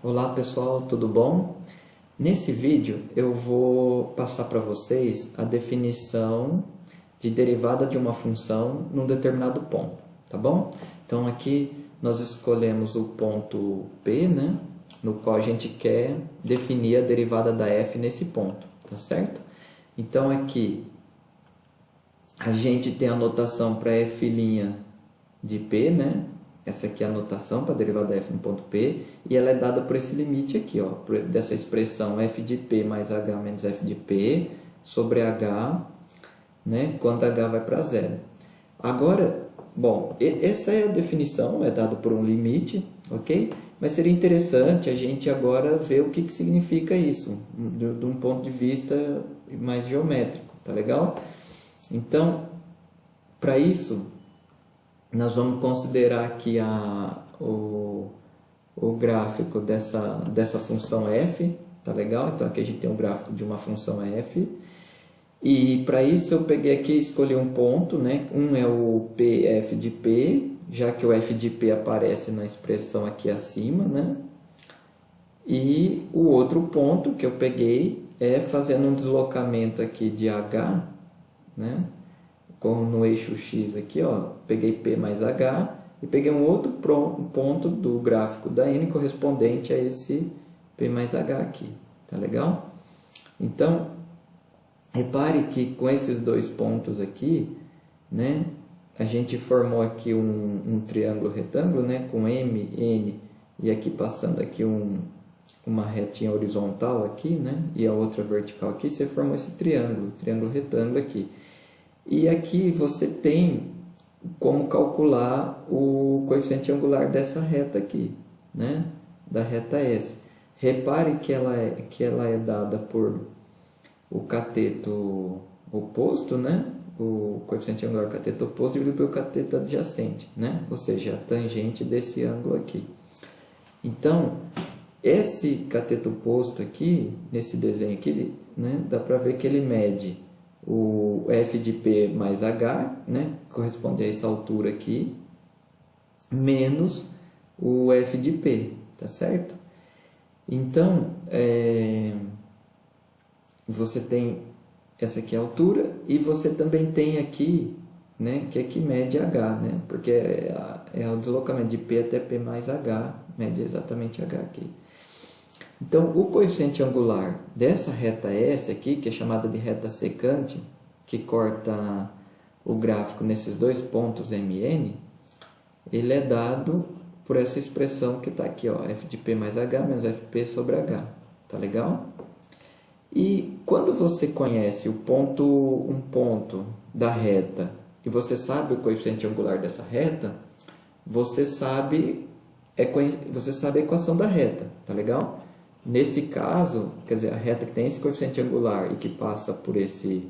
Olá pessoal, tudo bom? Nesse vídeo eu vou passar para vocês a definição de derivada de uma função num determinado ponto, tá bom? Então aqui nós escolhemos o ponto P, né? No qual a gente quer definir a derivada da f nesse ponto, tá certo? Então aqui a gente tem a notação para f' de P, né? Essa aqui é a notação para a derivada f no ponto P, e ela é dada por esse limite aqui, ó, dessa expressão f de P mais h menos f de P sobre h, né, quando h vai para zero. Agora, bom, essa é a definição, é dado por um limite, ok? Mas seria interessante a gente agora ver o que significa isso, de um ponto de vista mais geométrico, tá legal? Então, para isso, nós vamos considerar aqui o gráfico dessa função f, tá legal? Então aqui a gente tem um gráfico de uma função f, e para isso eu peguei aqui e escolhi um ponto, né? Um é o f de P, já que o f de P aparece na expressão aqui acima, né? E o outro ponto que eu peguei é fazendo um deslocamento aqui de h, né? Como no eixo x aqui, ó, peguei P mais H e peguei um outro ponto do gráfico da N correspondente a esse P mais H aqui, tá legal? Então, repare que com esses dois pontos aqui, né, a gente formou aqui um triângulo retângulo, né, com M, N e aqui passando aqui uma retinha horizontal aqui, né, e a outra vertical aqui, você formou esse triângulo retângulo aqui. E aqui você tem como calcular o coeficiente angular dessa reta aqui, né? Da reta S. Repare que ela é dada por o cateto oposto, né? O coeficiente angular cateto oposto dividido pelo cateto adjacente, né? Ou seja, a tangente desse ângulo aqui. Então, esse cateto oposto aqui, nesse desenho aqui, né? Dá para ver que ele mede o f de P mais h, né, corresponde a essa altura aqui, menos o f de P, tá certo? Então, você tem essa aqui a altura, e você também tem aqui, né, que aqui mede h, né, porque é o deslocamento de P até P mais h, mede exatamente h aqui. Então, o coeficiente angular dessa reta S aqui, que é chamada de reta secante, que corta o gráfico nesses dois pontos MN, ele é dado por essa expressão que está aqui, ó, f de P mais h menos fp sobre h. Tá legal? E quando você conhece um ponto da reta e você sabe o coeficiente angular dessa reta, você sabe a equação da reta. Tá legal? Nesse caso, quer dizer, a reta que tem esse coeficiente angular e que passa por esse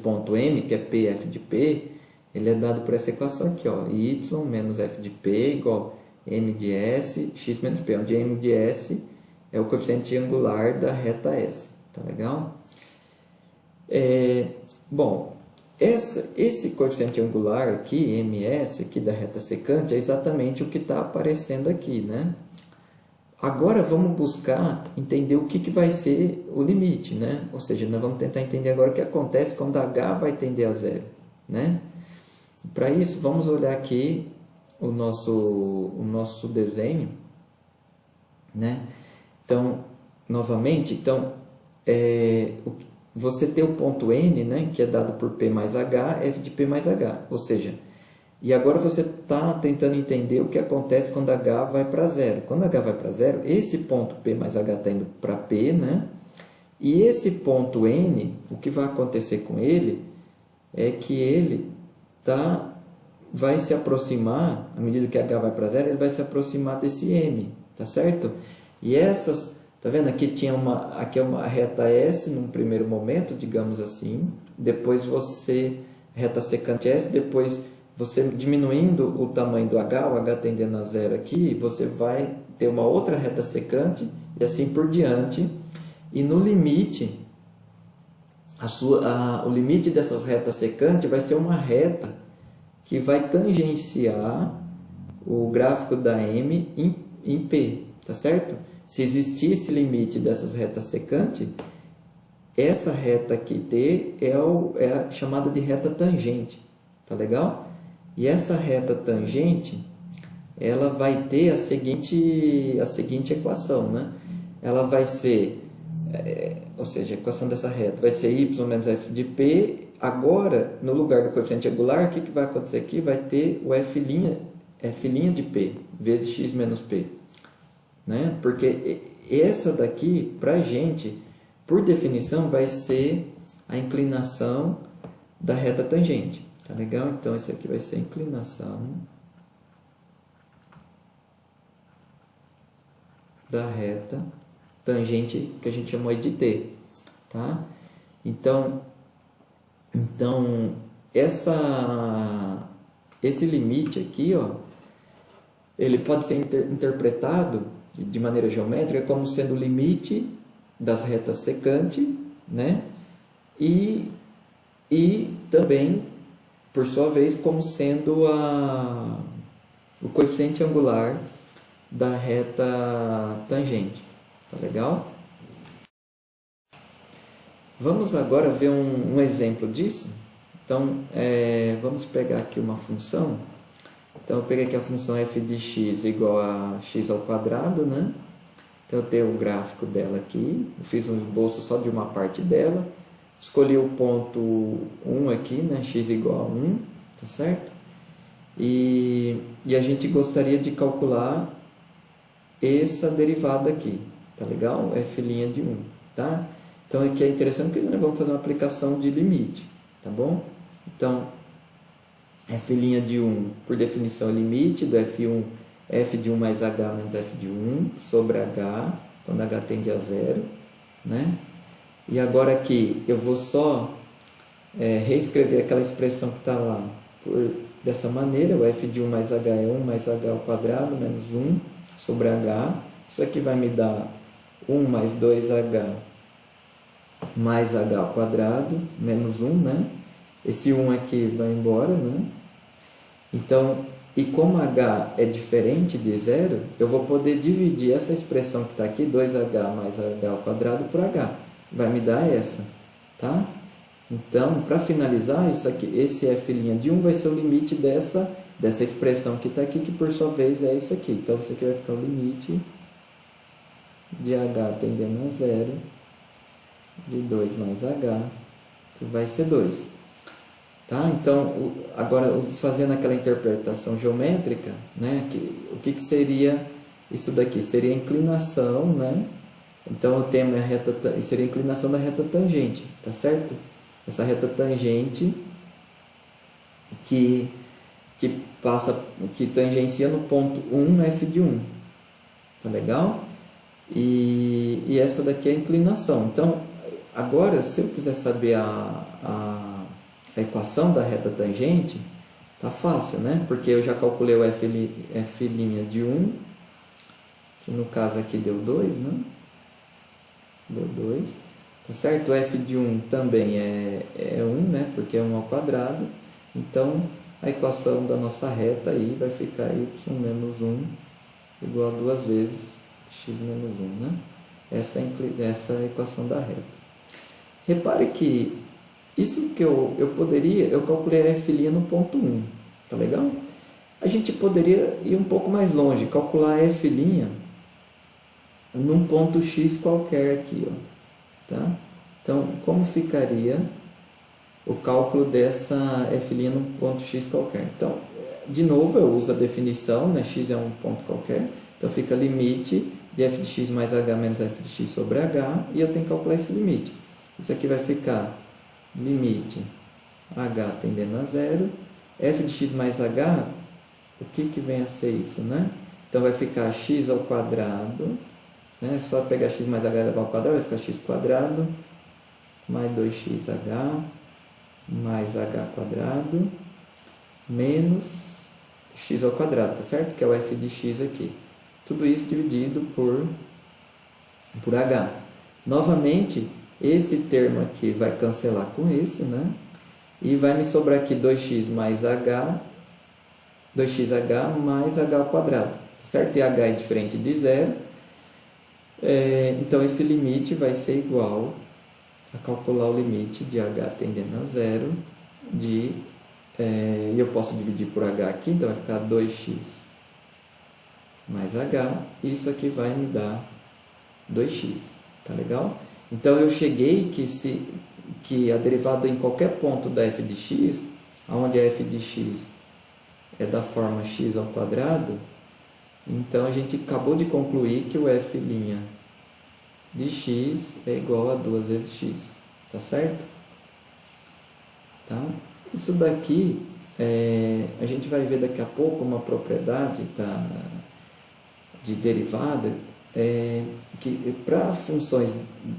ponto M, que é Pf de P, ele é dado por essa equação aqui, ó, y menos f de P igual m de S, x menos P, onde m de S é o coeficiente angular da reta S, tá legal? Bom, esse coeficiente angular aqui, ms, aqui da reta secante, é exatamente o que está aparecendo aqui, né? Agora vamos buscar entender o que vai ser o limite, né? Ou seja, nós vamos tentar entender agora o que acontece quando h vai tender a zero, né? Para isso, vamos olhar aqui o nosso desenho, né? Então, novamente, você tem o ponto N, né? Que é dado por P mais H, F de P mais H, ou seja, e agora você está tentando entender o que acontece quando h vai para zero. Quando h vai para zero, esse ponto P mais h está indo para P, né? E esse ponto N, o que vai acontecer com ele é que ele vai se aproximar, à medida que h vai para zero, ele vai se aproximar desse M, tá certo? E tá vendo? Aqui é uma reta S num primeiro momento, digamos assim. Depois reta secante S, depois você diminuindo o tamanho do H, o H tendendo a zero aqui, você vai ter uma outra reta secante e assim por diante. E no limite, o limite dessas retas secantes vai ser uma reta que vai tangenciar o gráfico da M em P, tá certo? Se existisse limite dessas retas secantes, essa reta aqui T é a chamada de reta tangente, tá legal? E essa reta tangente, ela vai ter a seguinte equação, né? Ela vai ser, ou seja, a equação dessa reta vai ser y menos f de p. Agora, no lugar do coeficiente angular, o que vai acontecer aqui? Vai ter o f' de p, vezes x menos p. Né? Porque essa daqui, para a gente, por definição, vai ser a inclinação da reta tangente. Tá legal? Então, esse aqui vai ser a inclinação da reta tangente, que a gente chamou de t. Tá? Então esse limite aqui, ó, ele pode ser interpretado de maneira geométrica como sendo o limite das retas secantes, né? E também, por sua vez, como sendo o coeficiente angular da reta tangente. Tá legal? Vamos agora ver um exemplo disso. Então, vamos pegar aqui uma função. Então, eu peguei aqui a função f de x igual a x ao quadrado, né? Então, eu tenho o gráfico dela aqui. Eu fiz um esboço só de uma parte dela. Escolhi o ponto 1 aqui, né? X igual a 1, tá certo? E a gente gostaria de calcular essa derivada aqui, tá legal? f' de 1, tá? Então, aqui é interessante porque nós vamos fazer uma aplicação de limite, tá bom? Então, f' de 1, por definição, é limite do f1, f de 1 mais h menos f de 1 sobre h, quando h tende a zero, né? E agora aqui, eu vou só reescrever aquela expressão que está lá dessa maneira, o f de 1 mais h é 1 mais h ao quadrado menos 1 sobre h. Isso aqui vai me dar 1 mais 2h mais h ao quadrado, menos 1, né? Esse 1 aqui vai embora, né? Então, e como h é diferente de zero, eu vou poder dividir essa expressão que está aqui, 2h mais h ao quadrado, por h. Vai me dar essa, tá? Então, para finalizar, isso aqui, esse f' de 1 vai ser o limite dessa expressão que está aqui, que por sua vez é isso aqui. Então, isso aqui vai ficar o limite de h tendendo a zero de 2 mais h, que vai ser 2. Tá? Então, agora, fazendo aquela interpretação geométrica, né, o que seria isso daqui? Seria a inclinação, né? Então, o tema seria a inclinação da reta tangente, tá certo? Essa reta tangente que tangencia no ponto 1, f de 1. Tá legal? E essa daqui é a inclinação. Então, agora, se eu quiser saber a equação da reta tangente, tá fácil, né? Porque eu já calculei o f' de 1, que no caso aqui deu 2, né? Deu 2, tá certo? O f de 1 também é 1, né? Porque é 1 ao quadrado. Então, a equação da nossa reta aí vai ficar y menos 1 igual a 2 vezes x menos 1, né? Essa é a equação da reta. Repare que isso que eu calculei a f' no ponto 1, tá legal? A gente poderia ir um pouco mais longe, calcular a f' num ponto x qualquer aqui, ó, tá? Então, como ficaria o cálculo dessa f' num ponto x qualquer? Então, de novo, eu uso a definição, né? X é um ponto qualquer, então fica limite de f de x mais h menos f de x sobre h, e eu tenho que calcular esse limite. Isso aqui vai ficar limite h tendendo a zero, f de x mais h, o que vem a ser isso, né? Então, vai ficar x ao quadrado, né? Só pegar x mais h e levar ao quadrado, vai ficar x quadrado, mais 2xh, mais h quadrado, menos x ao quadrado, tá certo? Que é o f de x aqui. Tudo isso dividido por h. Novamente, esse termo aqui vai cancelar com esse, né? E vai me sobrar aqui 2x mais h, 2xh mais h ao quadrado, tá certo? E h é diferente de zero, Então, esse limite vai ser igual a calcular o limite de h tendendo a zero e eu posso dividir por h aqui, então vai ficar 2x mais h, e isso aqui vai me dar 2x, tá legal? Então eu cheguei que a derivada em qualquer ponto da f de x, onde a f de x é da forma x ao quadrado, então a gente acabou de concluir que o f' de x é igual a 2 vezes x, tá certo? Tá? Isso daqui, a gente vai ver daqui a pouco uma propriedade de derivada, que para funções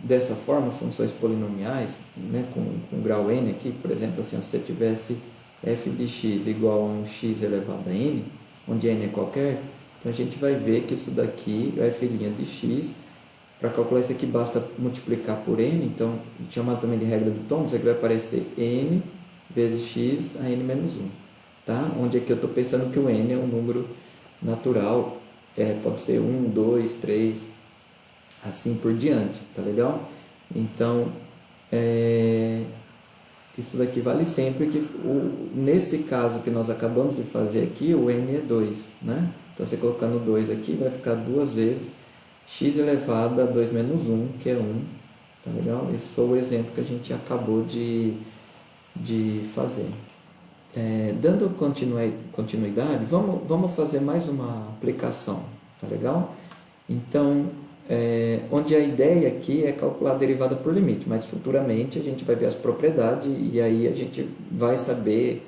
dessa forma, funções polinomiais, né, com grau n aqui, por exemplo, assim, se você tivesse f de x igual a um x elevado a n, onde n é qualquer, então a gente vai ver que isso daqui, o f' de x, para calcular isso aqui basta multiplicar por n, então chamado também de regra de Thomson, é que vai aparecer n vezes x a n menos 1, tá? Onde aqui eu estou pensando que o n é um número natural, pode ser 1, 2, 3, assim por diante, tá legal? Então, isso daqui vale sempre, que nesse caso que nós acabamos de fazer aqui, o n é 2, né? Então, você colocando 2 aqui, vai ficar 2 vezes x elevado a 2 menos 1, que é 1, tá legal? Esse foi o exemplo que a gente acabou de fazer. Dando continuidade, vamos fazer mais uma aplicação, tá legal? Então, onde a ideia aqui é calcular a derivada por limite, mas futuramente a gente vai ver as propriedades e aí a gente vai saber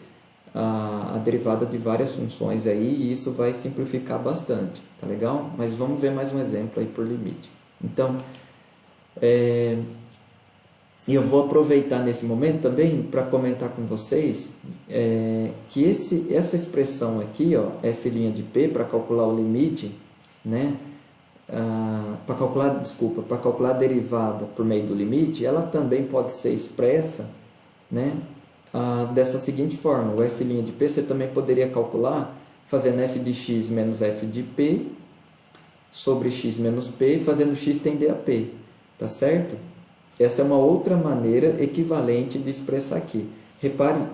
a derivada de várias funções aí, e isso vai simplificar bastante, tá legal? Mas vamos ver mais um exemplo aí por limite. Então, e eu vou aproveitar nesse momento também para comentar com vocês que essa expressão aqui, ó, f' de p, para calcular o limite, né? Para calcular a derivada por meio do limite, ela também pode ser expressa, né, dessa seguinte forma: o f' de p você também poderia calcular fazendo f de x menos f de p sobre x menos p, fazendo x tender a p, tá certo? Essa é uma outra maneira equivalente de expressar aqui. Reparem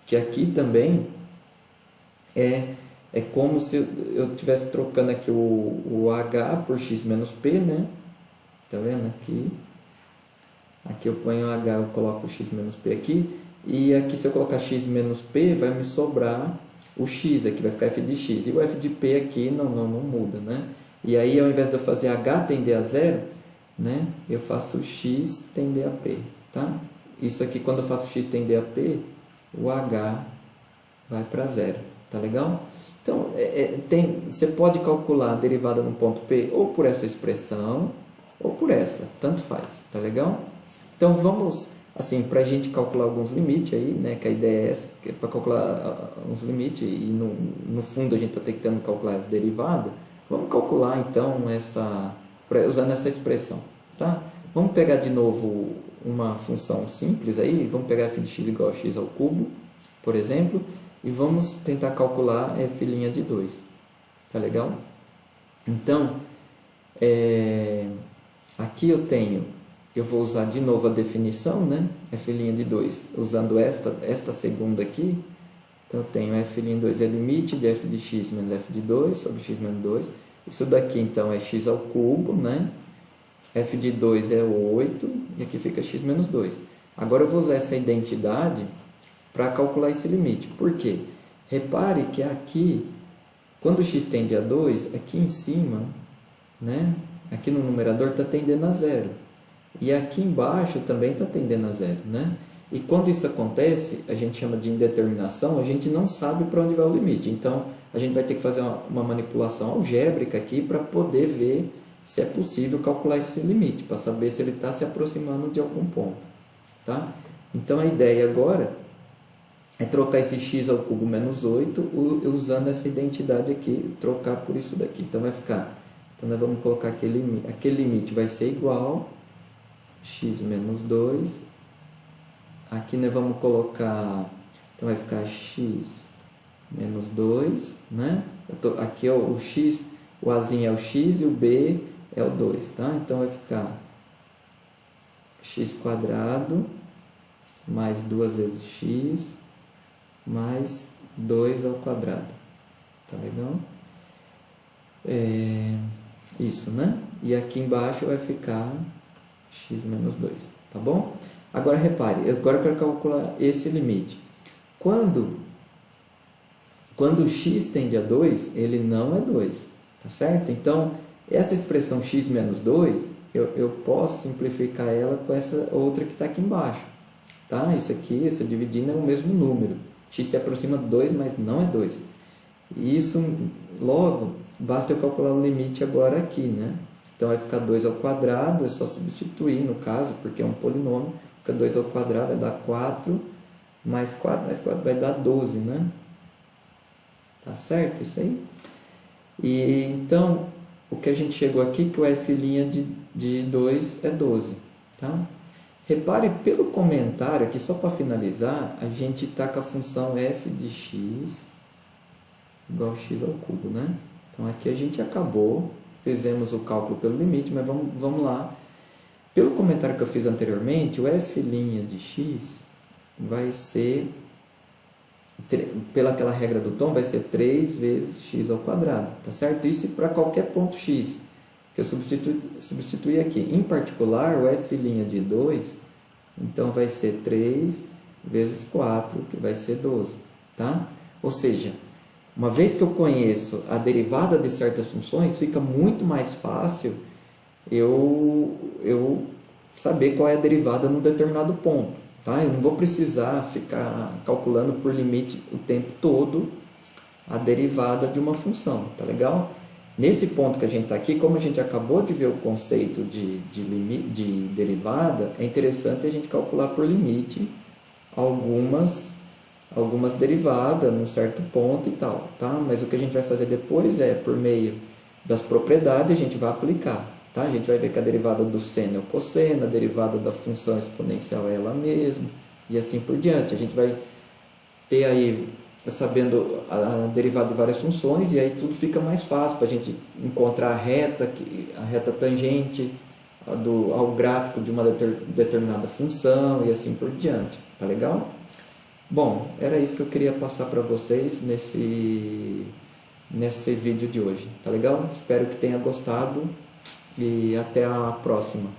que aqui também é como se eu estivesse trocando aqui o h por x menos p, né? Tá vendo aqui? Aqui eu ponho o h, eu coloco o x menos p aqui. E aqui, se eu colocar x menos p, vai me sobrar o x aqui, vai ficar f de x. E o f de p aqui não muda, né? E aí, ao invés de eu fazer h tender a zero, né, eu faço x tender a p, tá? Isso aqui, quando eu faço x tender a p, o h vai para zero, tá legal? Então, você pode calcular a derivada no ponto P ou por essa expressão ou por essa, tanto faz, tá legal? Então, vamos, assim, para a gente calcular alguns limites aí, né, que a ideia é essa, que é para calcular uns limites e no fundo a gente está tentando calcular as derivadas, vamos calcular então usando essa expressão, tá? Vamos pegar de novo uma função simples aí, vamos pegar f de x igual a x ao cubo, por exemplo, e vamos tentar calcular f' de 2, tá legal? Então, aqui eu vou usar de novo a definição, né? f' de 2, usando esta segunda aqui. Então, eu tenho f' de 2 é limite de f de x menos f de 2 sobre x menos 2. Isso daqui, então, é x ao cubo, né? F de 2 é 8, e aqui fica x menos 2. Agora, eu vou usar essa identidade para calcular esse limite. Por quê? Repare que aqui, quando x tende a 2, aqui em cima, né, aqui no numerador está tendendo a zero. E aqui embaixo também está tendendo a zero, né? E quando isso acontece, a gente chama de indeterminação, a gente não sabe para onde vai o limite. Então, a gente vai ter que fazer uma manipulação algébrica aqui para poder ver se é possível calcular esse limite, para saber se ele está se aproximando de algum ponto, tá? Então, a ideia agora é trocar esse x ao cubo menos 8 usando essa identidade aqui, trocar por isso daqui. Então, vai ficar... Então, nós vamos colocar aquele limite vai ser igual x menos 2. Aqui nós vamos colocar... Então, vai ficar x menos 2, né? Aqui é o x, o azinho é o x e o b é o 2, tá? Então vai ficar x² mais 2 vezes x mais 2 ao quadrado. Tá legal? Isso, né? E aqui embaixo vai ficar x menos 2, tá bom? Agora repare, agora eu quero calcular esse limite. Quando x tende a 2, ele não é 2, tá certo? Então, essa expressão x menos 2, eu posso simplificar ela com essa outra que está aqui embaixo, tá? Isso aqui, essa dividindo é o mesmo número. X se aproxima de 2, mas não é 2. E isso, logo, basta eu calcular o limite agora aqui, né? Então, vai ficar 2 ao quadrado, é só substituir no caso, porque é um polinômio. Fica 2 ao quadrado vai dar 4, mais 4 vai dar 12, né? Tá certo isso aí? E então, o que a gente chegou aqui, que o f' de 2 é 12, tá? Repare pelo comentário aqui, só para finalizar, a gente está com a função f de x igual a x ao cubo, né? Então aqui a gente acabou, fizemos o cálculo pelo limite, mas vamos lá. Pelo comentário que eu fiz anteriormente, o f' de x vai ser, pela aquela regra do tom, vai ser 3 vezes x ao quadrado, tá certo? Isso para qualquer ponto x, que eu substituí aqui. Em particular, o f' de 2, então vai ser 3 vezes 4, que vai ser 12, tá? Ou seja, uma vez que eu conheço a derivada de certas funções, fica muito mais fácil eu saber qual é a derivada num determinado ponto, tá? Eu não vou precisar ficar calculando por limite o tempo todo a derivada de uma função, tá legal? Nesse ponto que a gente está aqui, como a gente acabou de ver o conceito de derivada, é interessante a gente calcular por limite algumas derivadas num certo ponto e tal, tá? Mas o que a gente vai fazer depois é, por meio das propriedades, a gente vai aplicar, tá? A gente vai ver que a derivada do seno é o cosseno, a derivada da função exponencial é ela mesma, e assim por diante. A gente vai ter aí, sabendo a derivada de várias funções, e aí tudo fica mais fácil para a gente encontrar a reta tangente ao gráfico de uma determinada função, e assim por diante, tá legal? Bom, era isso que eu queria passar para vocês nesse vídeo de hoje, tá legal? Espero que tenha gostado e até a próxima.